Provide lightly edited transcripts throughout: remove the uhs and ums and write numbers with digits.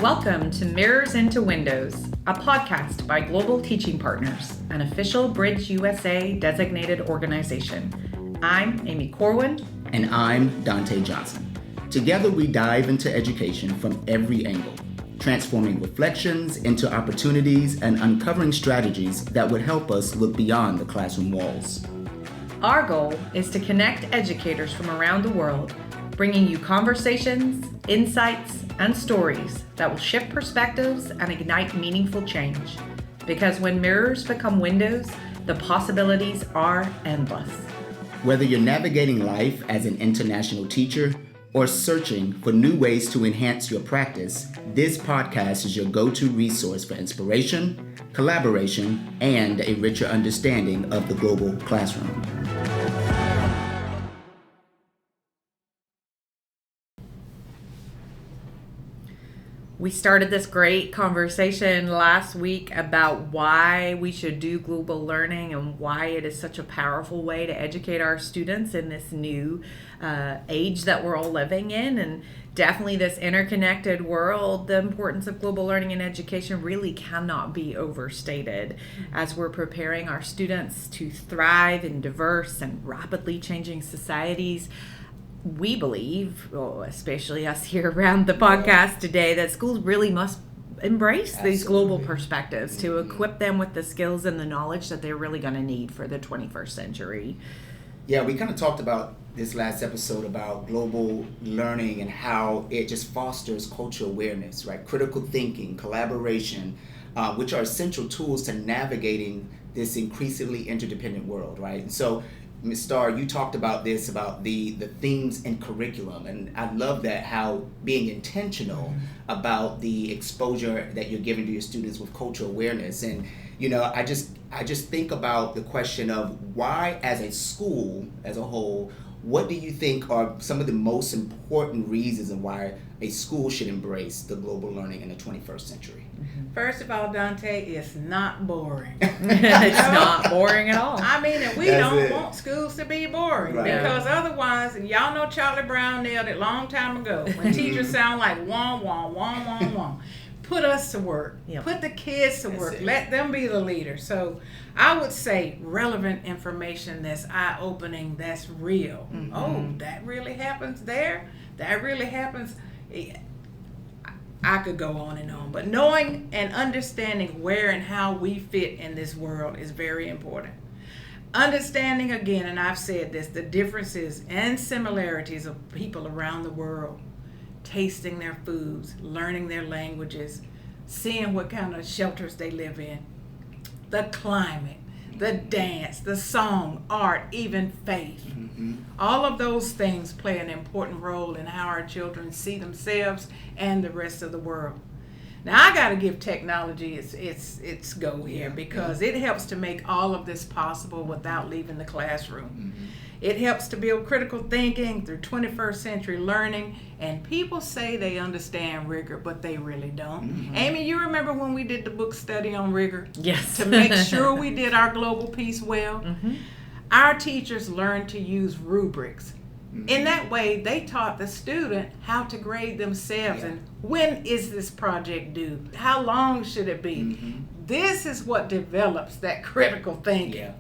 Welcome to Mirrors into Windows, a podcast by Global Teaching Partners, an official Bridge USA designated organization. I'm Amy Corwin. And I'm Dante Johnson. Together we dive into education from every angle, transforming reflections into opportunities and uncovering strategies that would help us look beyond the classroom walls. Our goal is to connect educators from around the world, bringing you conversations, insights, and stories that will shift perspectives and ignite meaningful change. Because when mirrors become windows, the possibilities are endless. Whether you're navigating life as an international teacher or searching for new ways to enhance your practice, this podcast is your go-to resource for inspiration, collaboration, and a richer understanding of the global classroom. We started this great conversation last week about why we should do global learning and why it is such a powerful way to educate our students in this new age that we're all living in. And definitely this interconnected world, the importance of global learning and education really cannot be overstated as we're preparing our students to thrive in diverse and rapidly changing societies. We believe, especially us here around the podcast today, that schools really must embrace these global perspectives to equip them with the skills and the knowledge that they're really going to need for the 21st century. Yeah, we kind of talked about this last episode about global learning and how it just fosters cultural awareness, right? Critical thinking, collaboration, which are essential tools to navigating this increasingly interdependent world, right? And so Ms. Starr, you talked about this, about the themes and curriculum, and I love that, how being intentional about the exposure that you're giving to your students with cultural awareness. And you know, I just think about the question of why, as a school as a whole, what do you think are some of the most important reasons and why a school should embrace the global learning in the 21st century? First of all, Dante, it's not boring. It's not boring at all. I mean, and we don't want schools to be boring, right? Because otherwise, and y'all know Charlie Brown nailed it a long time ago, when teachers sound like wah, wah, wah, wah, wah. Put us to work. Yep. Put the kids to work. Let them be the leader. So I would say relevant information that's eye-opening, that's real. Mm-hmm. Oh, that really happens there? That really happens? I could go on and on. But knowing and understanding where and how we fit in this world is very important. Understanding, again, and I've said this, the differences and similarities of people around the world. Tasting their foods, learning their languages, seeing what kind of shelters they live in, the climate, the dance, the song, art, even faith. Mm-hmm. All of those things play an important role in how our children see themselves and the rest of the world. Now, I got to give technology its go here, because it helps to make all of this possible without leaving the classroom. Mm-hmm. It helps to build critical thinking through 21st century learning, and people say they understand rigor, but they really don't. Mm-hmm. Amy, you remember when we did the book study on rigor? Yes. To make sure we did our global piece well? Mm-hmm. Our teachers learned to use rubrics. Mm-hmm. In that way, they taught the student how to grade themselves and when is this project due? How long should it be? Mm-hmm. This is what develops that critical thinking. Yeah.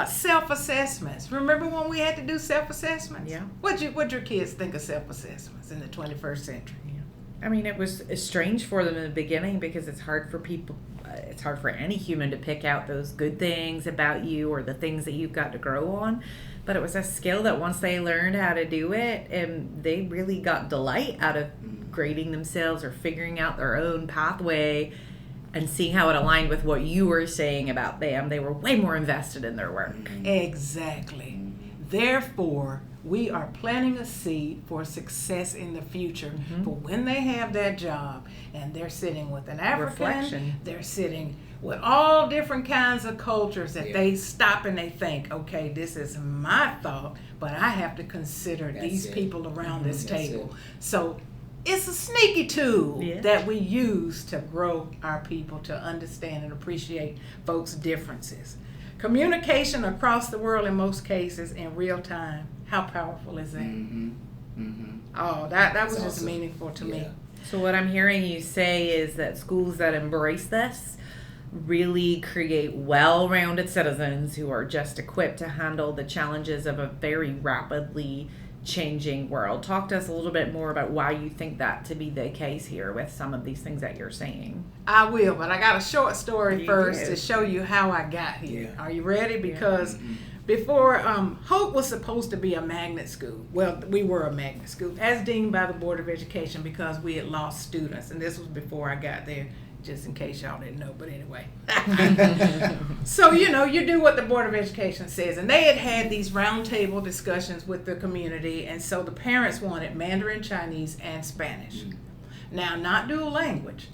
Self-assessments. Remember when we had to do self-assessments? Yeah. What'd your kids think of self-assessments in the 21st century? I mean, it was strange for them in the beginning because it's hard for people, it's hard for any human to pick out those good things about you or the things that you've got to grow on. But it was a skill that once they learned how to do it, and they really got delight out of grading themselves or figuring out their own pathway and seeing how it aligned with what you were saying about them. They were way more invested in their work. Exactly. Therefore, we are planting a seed for success in the future. Mm-hmm. For when they have that job and they're sitting with an African, they're sitting with all different kinds of cultures that they stop and they think, okay, this is my thought, but I have to consider these people around this table. So it's a sneaky tool that we use to grow our people, to understand and appreciate folks' differences. Communication across the world in most cases in real time. How powerful is that? Mm-hmm. Mm-hmm. Oh, that was just meaningful to me. So what I'm hearing you say is that schools that embrace this really create well-rounded citizens who are just equipped to handle the challenges of a very rapidly changing world. Talk to us a little bit more about why you think that to be the case here with some of these things that you're saying. I will, but I got a short story first did. to show you how I got here. Yeah. Are you ready? Because before, Hope was supposed to be a magnet school. Well, we were a magnet school, as deemed by the Board of Education, because we had lost students, and this was before I got there, just in case y'all didn't know, but anyway. So, you do what the Board of Education says, and they had these roundtable discussions with the community, and so the parents wanted Mandarin, Chinese, and Spanish. Now, not dual language.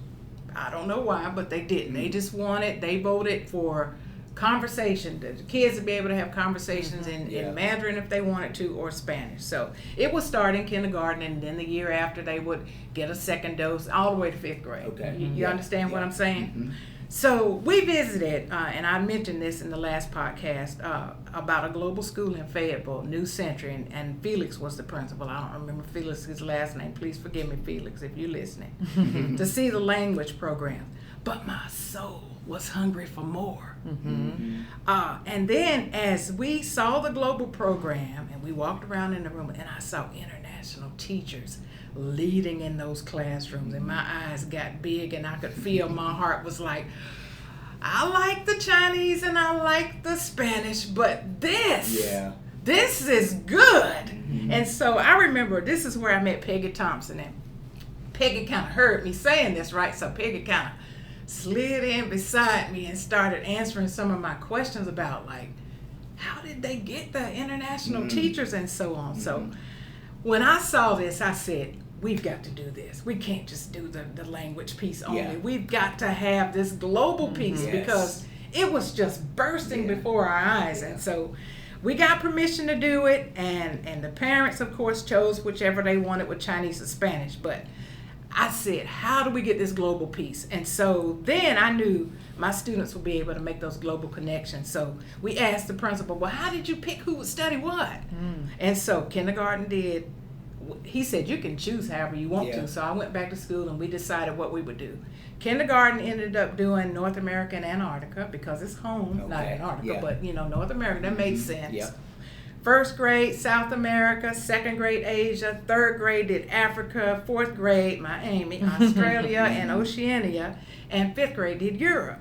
I don't know why, but they didn't. They voted for conversation, the kids to be able to have conversations in Mandarin if they wanted to, or Spanish. So it would start in kindergarten, and then the year after they would get a second dose all the way to 5th grade. Okay. You understand what I'm saying? So we visited, and I mentioned this in the last podcast, about a global school in Fayetteville, New Century, and Felix was the principal. I don't remember Felix's last name. Please forgive me, Felix, if you're listening. To see the language program. But my soul was hungry for more. And then as we saw the global program, and we walked around in the room, and I saw international teachers leading in those classrooms, and my eyes got big, and I could feel my heart was like, I like the Chinese and I like the Spanish, but this is good. And so I remember this is where I met Peggy Thompson, and Peggy kind of heard me saying this, right? So Peggy kind of slid in beside me and started answering some of my questions about, like, how did they get the international teachers and so on. So when I saw this, I said, we've got to do this. We can't just do the language piece only. We've got to have this global piece because it was just bursting before our eyes. And so we got permission to do it, and the parents, of course, chose whichever they wanted with Chinese or Spanish. But I said, how do we get this global piece? And so then I knew my students would be able to make those global connections. So we asked the principal, well, how did you pick who would study what? And so kindergarten did. He said, you can choose however you want to. So I went back to school, and we decided what we would do. Kindergarten ended up doing North America and Antarctica because it's home, not Antarctica, but North America. That made sense. First grade, South America. Second grade, Asia. Third grade did Africa. Fourth grade, Miami, Australia, and Oceania. And 5th grade did Europe.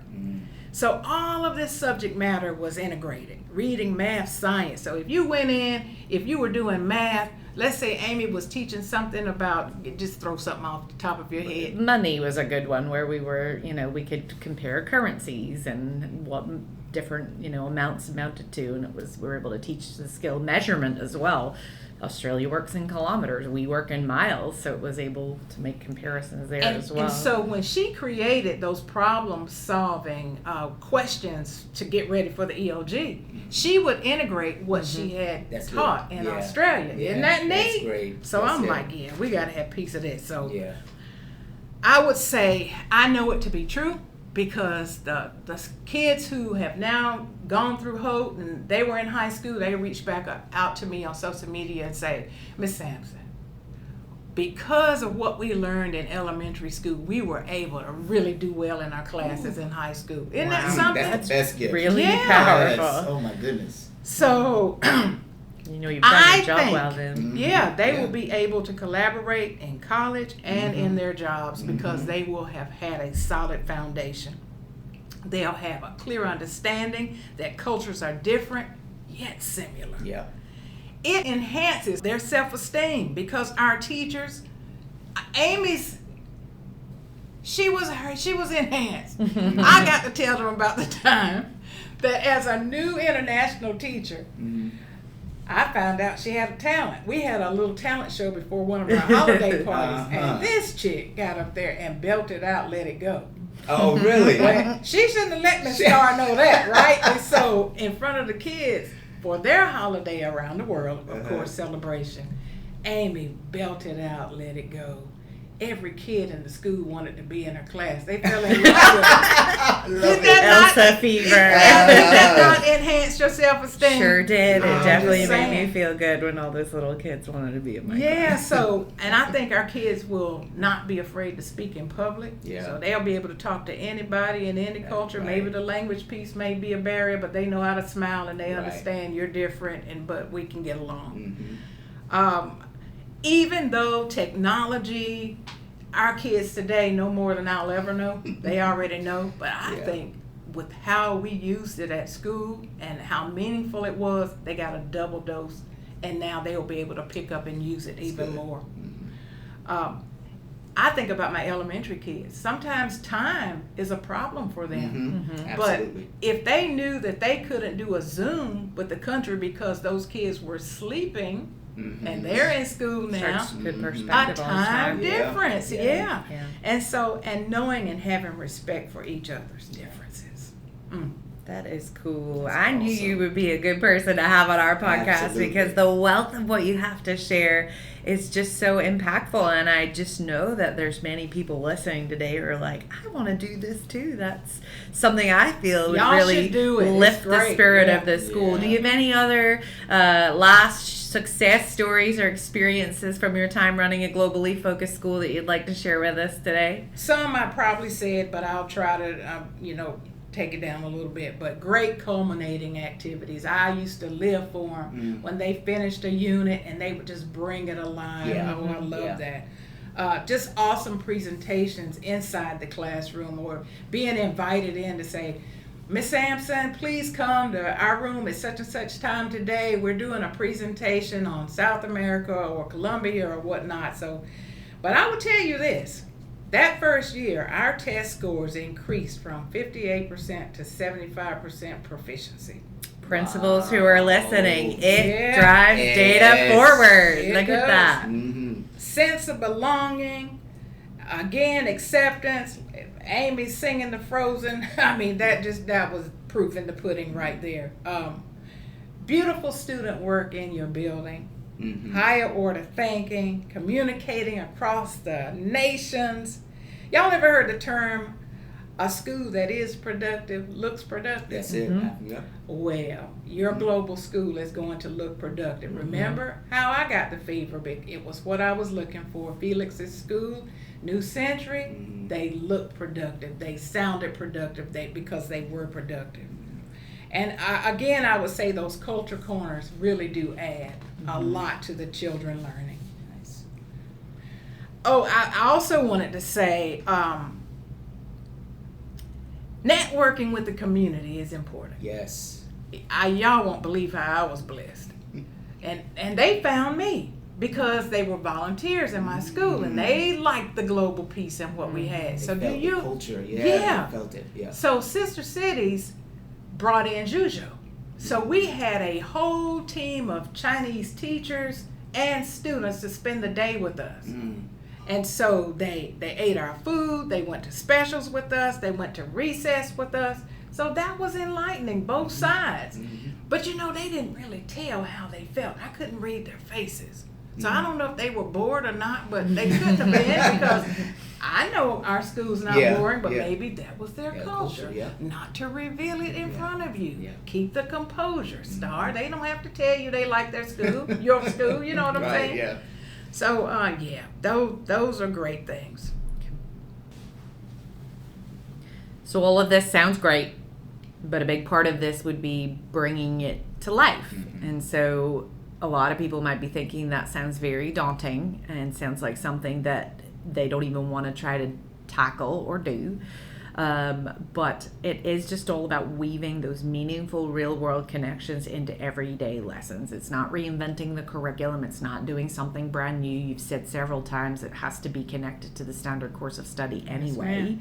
So all of this subject matter was integrated. Reading, math, science. So if you went in, if you were doing math, let's say Amy was teaching something about, just throw something off the top of your head. Money was a good one, where we were, we could compare currencies and what different, amounts amounted to, and we were able to teach the skill measurement as well. Australia works in kilometers, we work in miles, so it was able to make comparisons there as well. And so when she created those problem-solving questions to get ready for the ELG, she would integrate what she had taught in Australia. Isn't that neat? That's great. So I'm like, we got to have a piece of this. So I would say I know it to be true, because the kids who have now gone through Hope and they were in high school, they reached back out to me on social media and say, Miss Sampson, because of what we learned in elementary school, we were able to really do well in our classes in high school. Isn't that something? That's the best gift. Really powerful. Oh my goodness. So you've done your job well then. They will be able to collaborate in college and in their jobs because they will have had a solid foundation. They'll have a clear understanding that cultures are different yet similar. It enhances their self-esteem because our teachers, Amy's, she was enhanced. I got to tell them about the time that as a new international teacher, I found out she had a talent. We had a little talent show before one of our holiday parties, and this chick got up there and belted out "Let It Go." Oh, really? Well, she shouldn't have let Miss Star know that, right? And so, in front of the kids, for their holiday around the world, of course, celebration, Amy belted out "Let It Go." every kid in the school wanted to be in her class. They fell in love with her. Love Elsa fever. Did that not enhance your self-esteem? Sure did. It definitely just made saying. me feel good when all those little kids wanted to be in my Yeah, class. so, and I think our kids will not be afraid to speak in public. Yeah. So they'll be able to talk to anybody in any culture. Right. Maybe the language piece may be a barrier, but they know how to smile and they Right. understand you're different, but we can get along. Mm-hmm. Even though technology, our kids today know more than I'll ever know. They already know. But I Yeah. think with how we used it at school and how meaningful it was, they got a double dose. And now they'll be able to pick up and use it even good. more. Mm-hmm. I think about my elementary kids. Sometimes time is a problem for them. Mm-hmm. But Absolutely. if they knew that they couldn't do a Zoom with the country because those kids were sleeping, Mm-hmm. and they're in school now, Such good Mhm. a perspective on time Yeah. difference, Yeah. yeah. Yeah. And so, and knowing and having respect for each other's differences. That is cool. That's I knew awesome. you would be a good person to have on our podcast Absolutely. because the wealth of what you have to share is just so impactful. And I just know that there's many people listening today who are like, I want to do this too. That's something I feel would Y'all really should do it. It's lift the great. spirit Yeah. of the school. Yeah. Do you have any other last success stories or experiences from your time running a globally focused school that you'd like to share with us today? Some I probably said, but I'll try to, take it down a little bit. But great culminating activities. I used to live for them when they finished a unit and they would just bring it alive. Yeah. Oh, I love Yeah. that. Just awesome presentations inside the classroom, or being invited in to say, Miss Sampson, please come to our room at such and such time today. We're doing a presentation on South America or Colombia or whatnot. So, but I will tell you this. That first year, our test scores increased from 58% to 75% proficiency. Principals who are listening, it Yeah. drives Yes. data forward. It Look does. at that. Mm-hmm. Sense of belonging, again, acceptance. Amy singing the Frozen. I mean, that was proof in the pudding right there. Beautiful student work in your building. Mm-hmm. Higher order thinking, communicating across the nations. Y'all ever heard the term, a school that is productive looks productive? That's it. Mhm. Yep. Well, your global school is going to look productive. Remember how I got the fever? It was what I was looking for. Felix's school, New Century, they looked productive. They sounded productive because they were productive. And I would say those culture corners really do add a lot to the children learning. Nice. Oh, I also wanted to say networking with the community is important. Yes. Y'all won't believe how I was blessed. And they found me because they were volunteers in my school and they liked the global piece and what we had. They So felt do the you? culture. Yeah. Yeah. They felt it. Yeah. So Sister Cities brought in Juju. So we had a whole team of Chinese teachers and students to spend the day with us. And so they ate our food, they went to specials with us, they went to recess with us. So that was enlightening, both sides. But they didn't really tell how they felt. I couldn't read their faces. So I don't know if they were bored or not, but they couldn't have been because I know our school's not boring, but maybe that was their culture. Not to reveal it in front of you. Yeah. Keep the composure, Star. They don't have to tell you they like their school, your school, you know what I'm saying? Yeah. So, those are great things. So all of this sounds great, but a big part of this would be bringing it to life. And so a lot of people might be thinking that sounds very daunting and sounds like something that they don't even want to try to tackle or do. But it is just all about weaving those meaningful real world connections into everyday lessons. It's not reinventing the curriculum. It's not doing something brand new. You've said several times it has to be connected to the standard course of study anyway.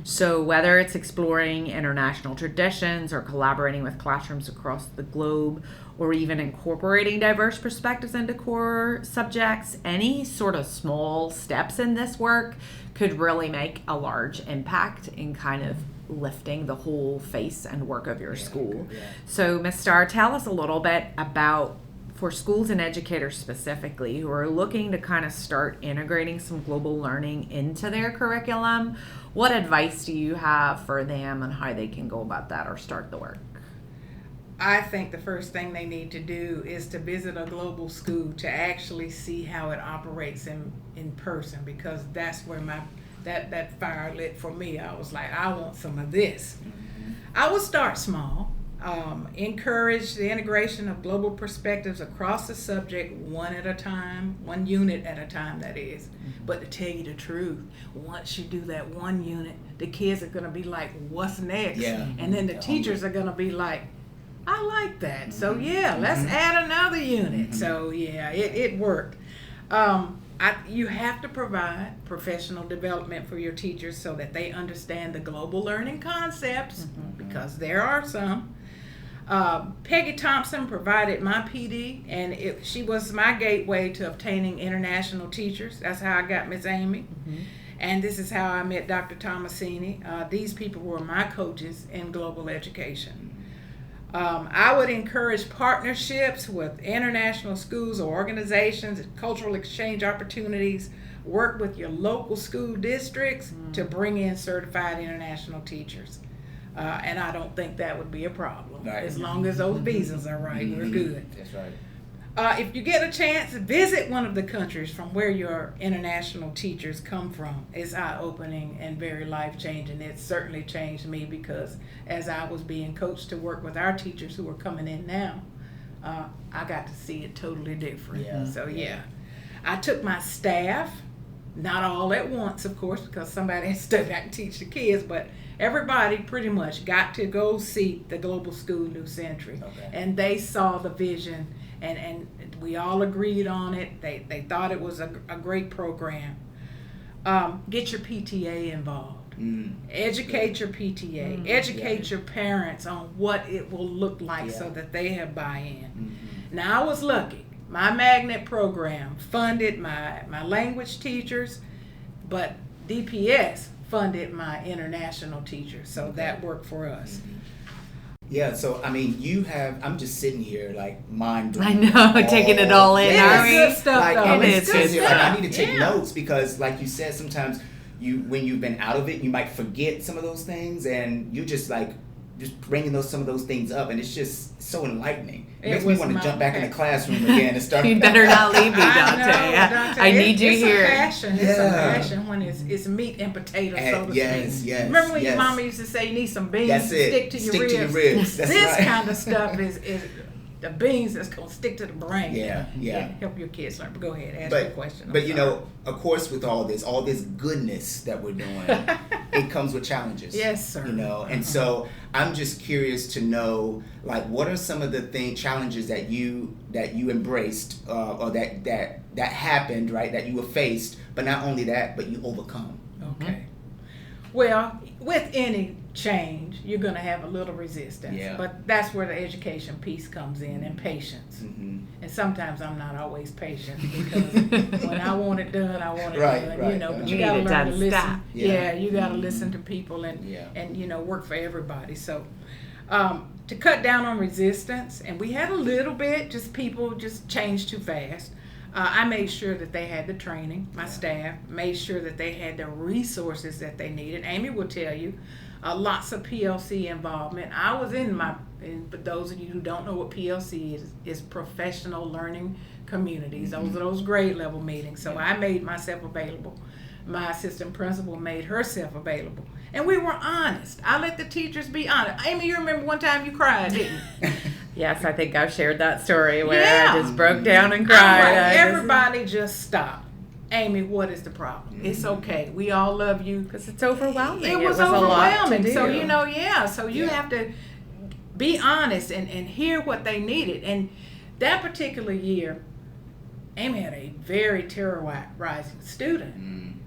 So whether it's exploring international traditions or collaborating with classrooms across the globe, or even incorporating diverse perspectives into core subjects, any sort of small steps in this work could really make a large impact in kind of lifting the whole face and work of your school. Yeah. So, Ms. Starr, tell us a little bit about for schools and educators specifically who are looking to kind of start integrating some global learning into their curriculum, what advice do you have for them on how they can go about that or start the work? I think the first thing they need to do is to visit a global school to actually see how it operates in person, because that's where that fire lit for me. I was like, I want some of this. I would start small, encourage the integration of global perspectives across the subject one at a time, one unit at a time, that is. But to tell you the truth, once you do that one unit, the kids are going to be like, what's next? Yeah. And then the teachers are going to be like, I like that. So yeah, let's add another unit. So yeah, it worked. You have to provide professional development for your teachers so that they understand the global learning concepts, because there are some. Peggy Thompson provided my PD, and she was my gateway to obtaining international teachers. That's how I got Miss Amy. And this is how I met Dr. Tomasini. These people were my coaches in global education. I would encourage partnerships with international schools or organizations, cultural exchange opportunities. Work with your local school districts to bring in certified international teachers. And I don't think that would be a problem. Right. As long as those visas are right, we're good. That's right. If you get a chance, visit one of the countries from where your international teachers come from. It's eye-opening and very life-changing. It certainly changed me, because as I was being coached to work with our teachers who are coming in now, I got to see it totally different. Yeah. So yeah, I took my staff, not all at once, of course, because somebody has to step back and teach the kids, but everybody pretty much got to go see the Global School New Century. Okay. And they saw the vision. And we all agreed on it. They thought it was a great program. Get your PTA involved. Educate your PTA. Educate your parents on what it will look like so that they have buy-in. Now, I was lucky. My magnet program funded my language teachers, but DPS funded my international teachers. So that worked for us. Yeah, so I mean, I'm just sitting here like mind blown. I know, taking it all in. Yeah, Are we? good stuff, Like, though. and It's good like, I stuff. need to take notes, because like you said, sometimes when you've been out of it, you might forget some of those things, and you just bringing some of those things up, and it's just so enlightening. It makes me want to jump back in the classroom again and start. You better not leave me, Dante. Dante. I need you here. It's a passion when it's meat and potatoes, so to Yes. Remember when your mama used to say you need some beans That's to it. stick to your Stick ribs? to your ribs. That's This right. kind of stuff is the beans that's going to stick to the brain. Yeah. And help your kids learn. But go ahead, ask your question. But you know, of course, with all this goodness that we're doing, it comes with challenges. Yes, sir. You know, and so I'm just curious to know, like, what are some of the challenges that you embraced, or that happened, right? That you were faced, but not only that, but you overcome. Okay. Well, with any change, you're going to have a little resistance. Yeah. But that's where the education piece comes in, and patience. And sometimes I'm not always patient, because when I want it done, I want it done. Right, you know, right. but You you got to need it learn to done listen. stat. Yeah, you got to listen to people and you know, work for everybody. So to cut down on resistance, and we had a little bit, just people just changed too fast. I made sure that they had the training, my staff, made sure that they had the resources that they needed. Amy will tell you, lots of PLC involvement. I was but those of you who don't know what PLC is professional learning communities. Those are those grade level meetings. So I made myself available. My assistant principal made herself available. And we were honest. I let the teachers be honest. Amy, you remember one time you cried, didn't you? Yes, I think I've shared that story where Yeah. I just broke down and I'm cried. like, everybody just stop. Amy, what is the problem? It's okay. We all love you. Because it's overwhelming. It was a lot to overwhelming. do. So, so you have to be honest and hear what they needed. And that particular year, Amy had a very terrorizing student.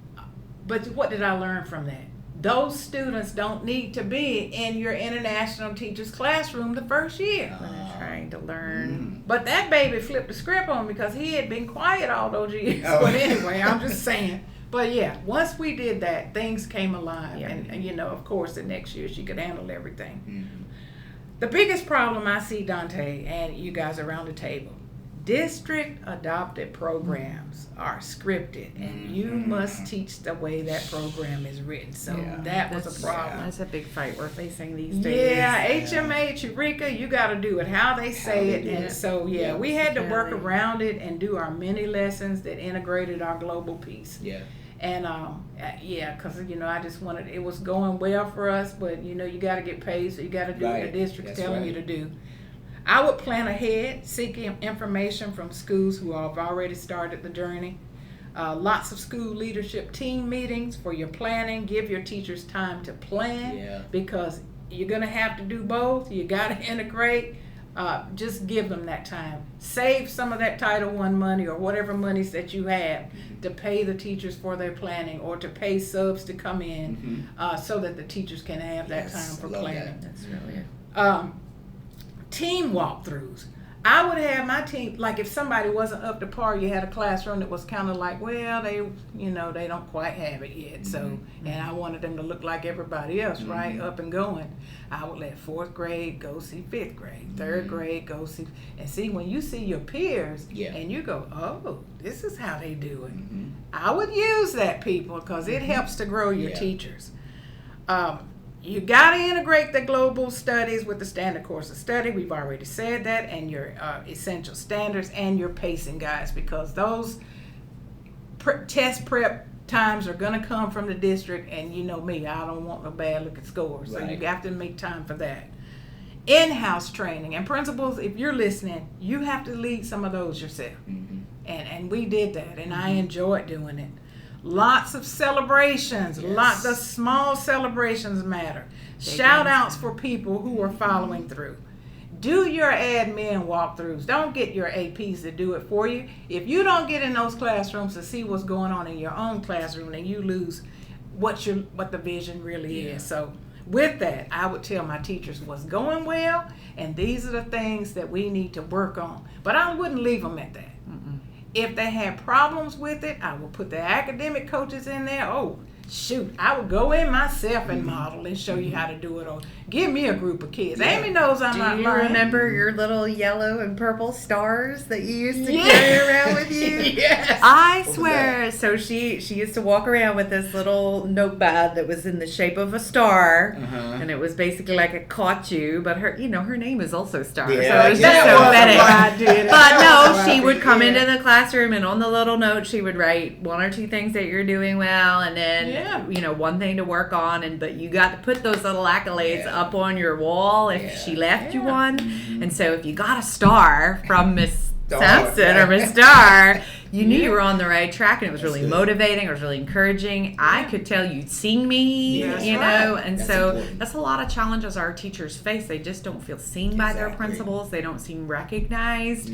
But what did I learn from that? Those students don't need to be in your international teacher's classroom the first year. When they're trying to learn. But that baby flipped the script on me, because he had been quiet all those years. Oh. But anyway, I'm just saying. But yeah, once we did that, things came alive. Yeah. And you know, of course, the next year she could handle everything. The biggest problem I see, Dante, and you guys around the table, District adopted programs are scripted, and you must teach the way that program is written. So that was a problem. That's a big fight we're facing these days. Yeah, HMH, Eureka, you got to do it how they say it. And so, we had to work around it and do our mini lessons that integrated our global piece. Yeah. And because I just wanted, it was going well for us, but you got to get paid, so you got to do what the district's telling you to do. I would plan ahead, seeking information from schools who have already started the journey. Lots of school leadership team meetings for your planning. Give your teachers time to plan because you're going to have to do both. You got to integrate. Just give them that time. Save some of that Title I money or whatever monies that you have to pay the teachers for their planning or to pay subs to come in so that the teachers can have that time for planning. That's really it. Team walkthroughs. I would have my team, like if somebody wasn't up to par, you had a classroom that was kind of like, well, they don't quite have it yet. So, and I wanted them to look like everybody else, right? Up and going. I would let 4th grade go see 5th grade, 3rd grade go see, and see when you see your peers and you go, oh, this is how they do it. I would use that, people, because it helps to grow your teachers. You got to integrate the global studies with the standard course of study. We've already said that, and your essential standards and your pacing guides, because those test prep times are going to come from the district, and you know me, I don't want no bad looking scores. So you have to make time for that. In-house training, and principals, if you're listening, you have to lead some of those yourself. And we did that, and I enjoyed doing it. Lots of celebrations. Lots of small celebrations matter. Shout outs for people who are following through. Do your admin walkthroughs. Don't get your APs to do it for you. If you don't get in those classrooms to see what's going on in your own classroom, then you lose what the vision really is. So with that, I would tell my teachers what's going well, and these are the things that we need to work on. But I wouldn't leave them at that. If they had problems with it, I would put the academic coaches in there. Oh, shoot, I would go in myself and model and show you how to do it. Or give me a group of kids. Amy knows I'm not lying. Do you remember your little yellow and purple stars that you used to carry around with you? Yes. I swear. So she used to walk around with this little notepad that was in the shape of a star, and it was basically like a kachu, but her name is also Star. Yeah, so it was just so fitting. But no, she would come into the classroom, and on the little note, she would write 1 or 2 things that you're doing well, and then one thing to work on, but you got to put those little accolades up on your wall if she left you one. And so if you got a star from Miss Sampson or Miss Star, you knew you were on the right track, and it was really motivating. It was really encouraging. I could tell you'd seen me, and that's so important. That's a lot of challenges our teachers face. They just don't feel seen by their principals. They don't seem recognized.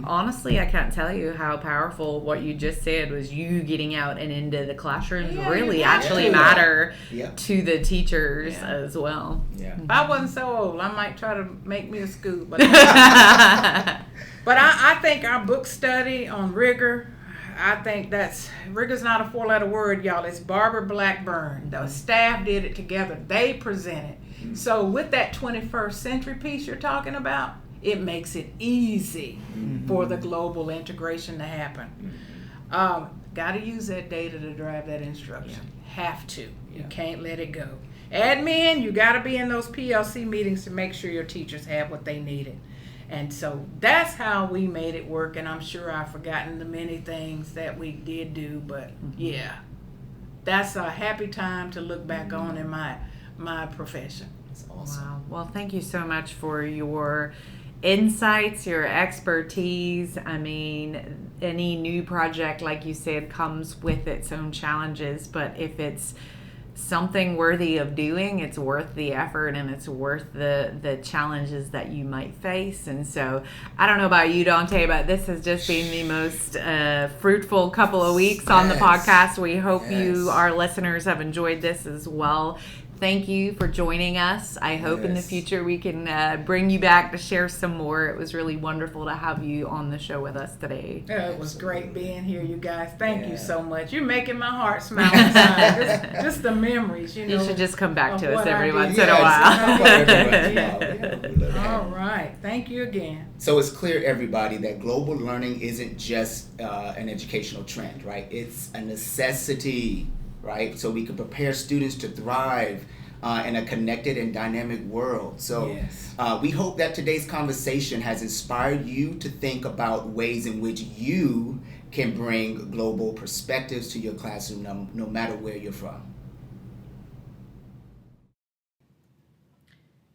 Honestly, I can't tell you how powerful what you just said was. You getting out and into the classrooms really actually matter to the teachers as well. If I wasn't so old, I might try to make me a school, but but I think our book study on rigor, I think rigor's not a 4-letter word, y'all. It's Barbara Blackburn. The staff did it together. They presented. So with that 21st century piece you're talking about, it makes it easy for the global integration to happen. Got to use that data to drive that instruction. Have to. You can't let it go. Admin, you got to be in those PLC meetings to make sure your teachers have what they needed. And so that's how we made it work, and I'm sure I've forgotten the many things that we did do, but that's a happy time to look back on in my profession. It's awesome. Wow. Well, thank you so much for your insights, your expertise. I mean, any new project, like you said, comes with its own challenges, but if it's something worthy of doing, it's worth the effort, and it's worth the challenges that you might face. And so I don't know about you, Dante, but this has just been the most fruitful couple of weeks on the podcast. We hope you, our listeners, have enjoyed this as well. thank you for joining us. I hope in the future we can bring you back to share some more. It was really wonderful to have you on the show with us today. Yeah, it was great being here, you guys. Thank you so much. You're making my heart smile inside. just the memories, you know. You should just come back to us what every I once did. in a while. All right. Thank you again. So it's clear, everybody, that global learning isn't just an educational trend, right? It's a necessity, right? So we can prepare students to thrive in a connected and dynamic world. So we hope that today's conversation has inspired you to think about ways in which you can bring global perspectives to your classroom, no matter where you're from.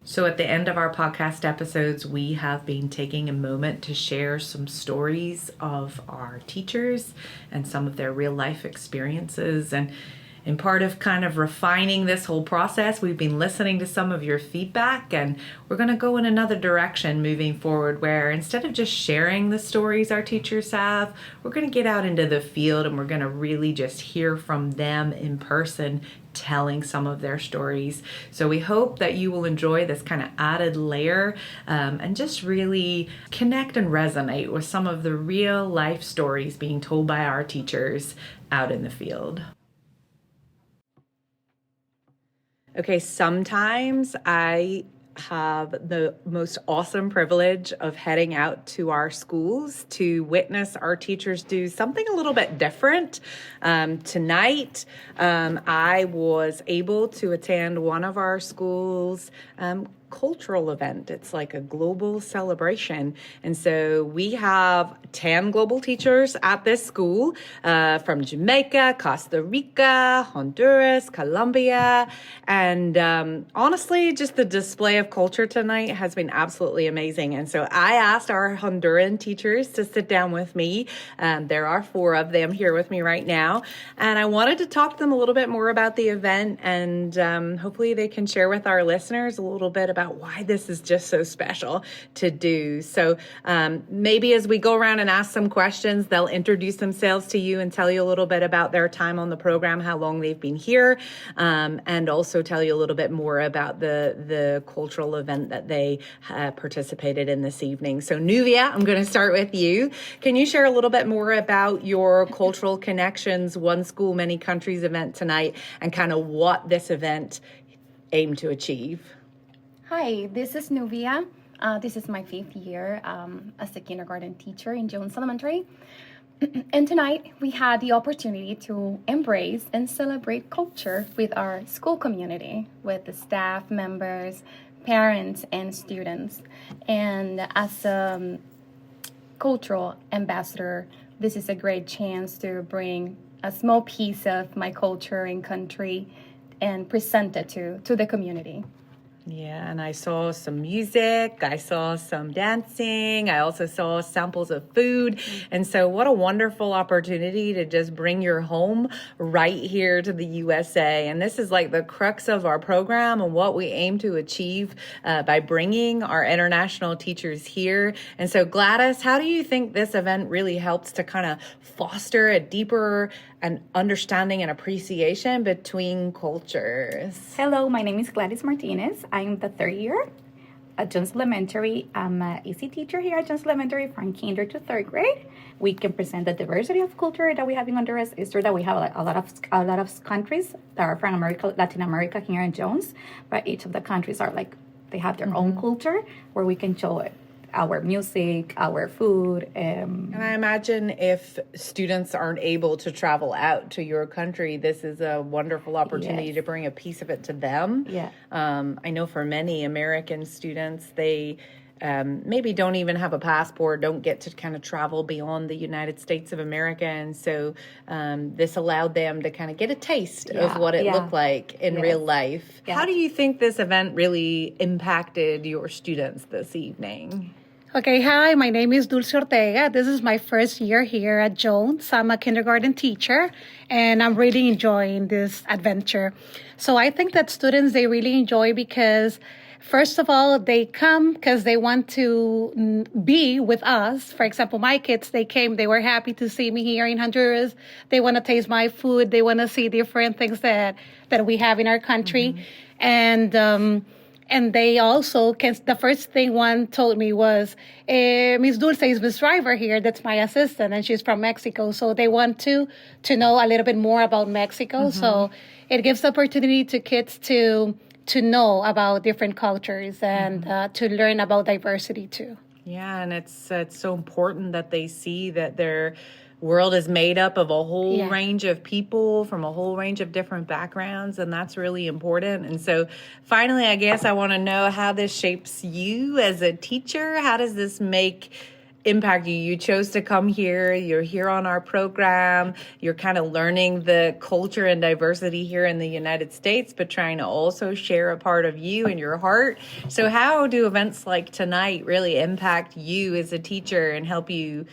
So at the end of our podcast episodes, we have been taking a moment to share some stories of our teachers and some of their real life experiences. And in part of kind of refining this whole process, we've been listening to some of your feedback, and we're going to go in another direction moving forward, where instead of just sharing the stories our teachers have, we're going to get out into the field and we're going to really just hear from them in person, telling some of their stories. So we hope that you will enjoy this kind of added layer and just really connect and resonate with some of the real life stories being told by our teachers out in the field. Okay, sometimes I have the most awesome privilege of heading out to our schools to witness our teachers do something a little bit different. Tonight, I was able to attend one of our schools' cultural event. It's like a global celebration. And so we have 10 global teachers at this school from Jamaica, Costa Rica, Honduras, Colombia. And honestly, just the display of culture tonight has been absolutely amazing. And so I asked our Honduran teachers to sit down with me. There are 4 of them here with me right now. And I wanted to talk to them a little bit more about the event, and hopefully they can share with our listeners a little bit about why this is just so special to do. So maybe as we go around and ask some questions, they'll introduce themselves to you and tell you a little bit about their time on the program, how long they've been here, and also tell you a little bit more about the cultural event that they participated in this evening. So Nuvia, I'm going to start with you. Can you share a little bit more about your Cultural Connections One School, Many Countries event tonight, and kind of what this event aimed to achieve? Hi, this is Nuvia. This is my 5th year as a kindergarten teacher in Jones Elementary. And tonight we had the opportunity to embrace and celebrate culture with our school community, with the staff members, parents, and students. And as a cultural ambassador, this is a great chance to bring a small piece of my culture and country and present it to the community. Yeah, and I saw some music, I saw some dancing, I also saw samples of food. And so what a wonderful opportunity to just bring your home right here to the USA. And this is like the crux of our program and what we aim to achieve by bringing our international teachers here. And so Gladys, how do you think this event really helps to kind of foster a deeper and understanding and appreciation between cultures? Hello, my name is Gladys Martinez. I'm the 3rd year at Jones Elementary. I'm an EC teacher here at Jones Elementary from kinder to 3rd grade. We can present the diversity of culture that we have in Honduras. It's true that we have a lot of countries that are from America, Latin America here in Jones, but each of the countries are like, they have their own culture where we can show it. Our music, our food. And I imagine if students aren't able to travel out to your country, this is a wonderful opportunity to bring a piece of it to them. Yeah. I know for many American students, they maybe don't even have a passport, don't get to kind of travel beyond the United States of America. And so this allowed them to kind of get a taste of what it looked like in real life. How do you think this event really impacted your students this evening? Okay, hi, my name is Dulce Ortega. This is my 1st year here at Jones. I'm a kindergarten teacher, and I'm really enjoying this adventure. So I think that students, they really enjoy because, first of all, they come because they want to be with us. For example, my kids, they came, they were happy to see me here in Honduras. They want to taste my food. They want to see different things that we have in our country. And they also can. The first thing one told me was, Miss Dulce is Miss Driver here. That's my assistant, and she's from Mexico. So they want to know a little bit more about Mexico. So it gives the opportunity to kids to know about different cultures and to learn about diversity too. Yeah, and it's so important that they see that their world is made up of a whole range of people from a whole range of different backgrounds, and that's really important. And so finally, I guess I want to know how this shapes you as a teacher. How does this impact you? You chose to come here. You're here on our program. You're kind of learning the culture and diversity here in the United States, but trying to also share a part of you and your heart. So how do events like tonight really impact you as a teacher and help you,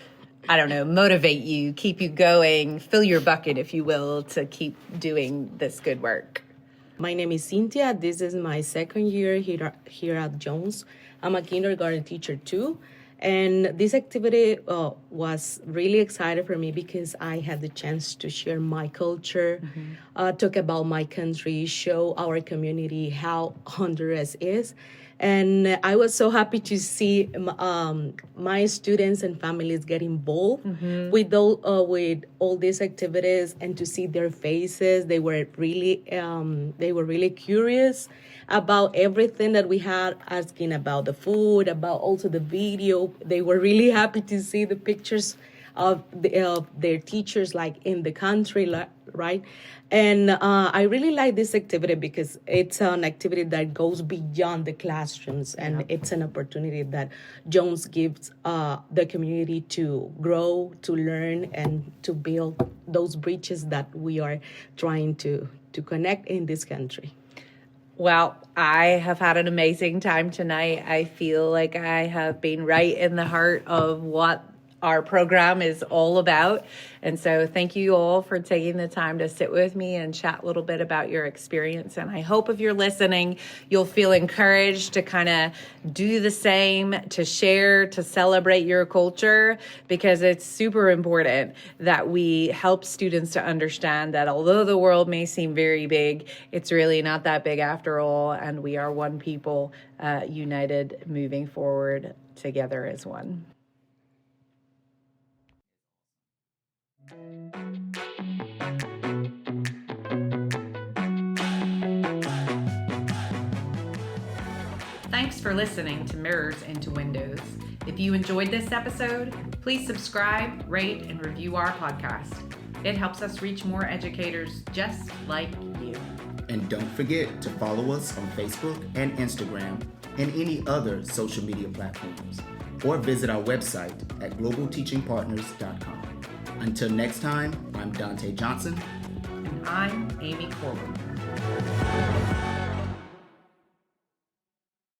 I don't know, motivate you, keep you going, fill your bucket, if you will, to keep doing this good work? My name is Cynthia. This is my second year here at Jones. I'm a kindergarten teacher too. And this activity was really exciting for me because I had the chance to share my culture, talk about my country, show our community how Honduras is. And I was so happy to see my students and families get involved with all these activities, and to see their faces. They were really curious about everything that we had, asking about the food, about also the video. They were really happy to see the pictures of their teachers, like in the country, right? And I really like this activity because it's an activity that goes beyond the classrooms, and it's an opportunity that Jones gives the community to grow, to learn, and to build those bridges that we are trying to connect in this country. Well, I have had an amazing time tonight. I feel like I have been right in the heart of what our program is all about. And so thank you all for taking the time to sit with me and chat a little bit about your experience. And I hope if you're listening, you'll feel encouraged to kind of do the same, to share, to celebrate your culture, because it's super important that we help students to understand that although the world may seem very big, it's really not that big after all. And we are one people, united, moving forward together as one. Thanks for listening to Mirrors into Windows. If you enjoyed this episode, please subscribe, rate, and review our podcast. It helps us reach more educators just like you. And don't forget to follow us on Facebook and Instagram and any other social media platforms, or visit our website at globalteachingpartners.com. Until next time, I'm Dante Johnson. And I'm Amy Corbin.